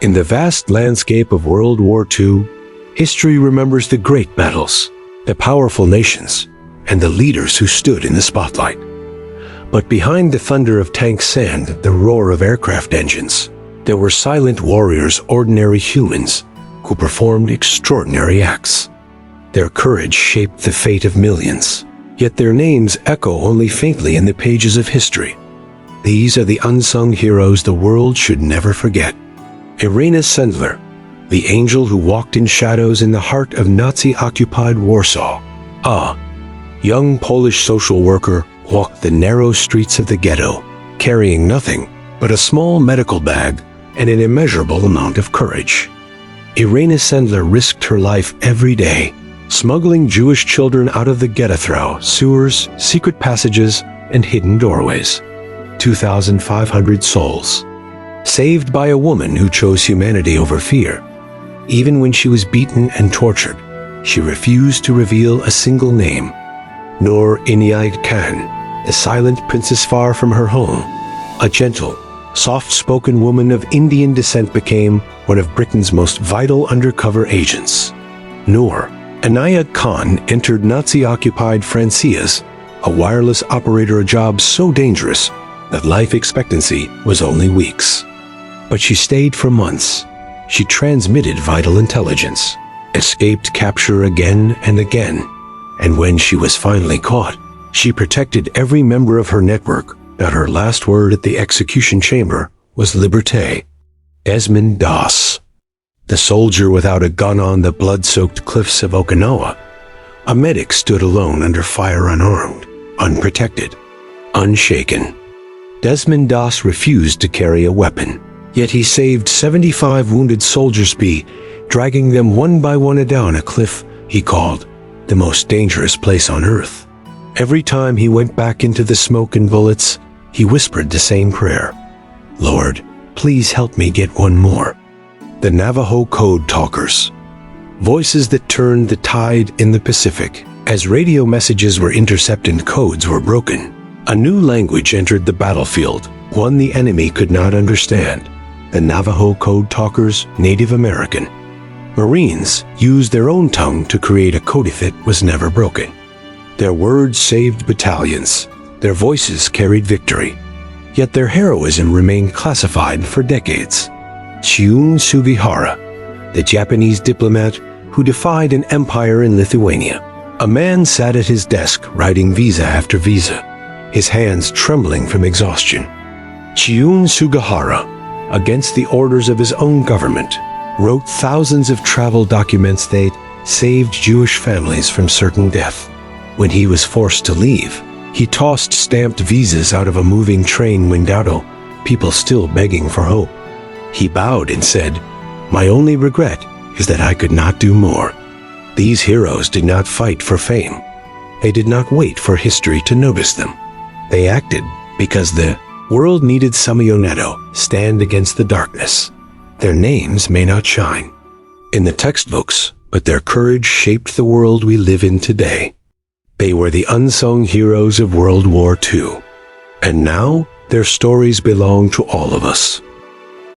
In the vast landscape of World War II, history remembers the great battles, the powerful nations, and the leaders who stood in the spotlight. But behind the thunder of tanks and the roar of aircraft engines, there were silent warriors, ordinary humans, who performed extraordinary acts. Their courage shaped the fate of millions, yet their names echo only faintly in the pages of history. These are the unsung heroes the world should never forget. Irena Sendler, the angel who walked in shadows in the heart of Nazi-occupied Warsaw. A young Polish social worker walked the narrow streets of the ghetto, carrying nothing but a small medical bag and an immeasurable amount of courage. Irena Sendler risked her life every day, smuggling Jewish children out of the ghetto through sewers, secret passages, and hidden doorways. 2,500 souls. Saved by a woman who chose humanity over fear. Even when she was beaten and tortured, she refused to reveal a single name. Noor Inayat Khan, the silent princess far from her home. A gentle, soft-spoken woman of Indian descent became one of Britain's most vital undercover agents. Noor Inayat Khan entered Nazi-occupied Francia's, a wireless operator, a job so dangerous that life expectancy was only weeks. But she stayed for months. She transmitted vital intelligence, escaped capture again and again, and when she was finally caught, she protected every member of her network that her last word at the execution chamber was liberté. Desmond Doss, the soldier without a gun on the blood-soaked cliffs of Okinawa, a medic stood alone under fire, unarmed, unprotected, unshaken. Desmond Doss refused to carry a weapon, yet he saved 75 wounded soldiers, dragging them one by one down a cliff he called the most dangerous place on earth. Every time he went back into the smoke and bullets, he whispered the same prayer: "Lord, please help me get one more." The Navajo Code Talkers, voices that turned the tide in the Pacific. As radio messages were intercepted and codes were broken, a new language entered the battlefield, one the enemy could not understand. The Navajo Code Talkers, Native American. Marines used their own tongue to create a code that was never broken. Their words saved battalions. Their voices carried victory. Yet their heroism remained classified for decades. Chiune Sugihara, the Japanese diplomat who defied an empire in Lithuania. A man sat at his desk writing visa after visa, his hands trembling from exhaustion. Chiune Sugihara, against the orders of his own government, wrote thousands of travel documents that saved Jewish families from certain death. When he was forced to leave, he tossed stamped visas out of a moving train window, people still begging for hope. He bowed and said, "My only regret is that I could not do more." These heroes did not fight for fame. They did not wait for history to notice them. They acted because the world needed Samioneto, stand against the darkness. Their names may not shine in the textbooks, but their courage shaped the world we live in today. They were the unsung heroes of World War II. And now, their stories belong to all of us.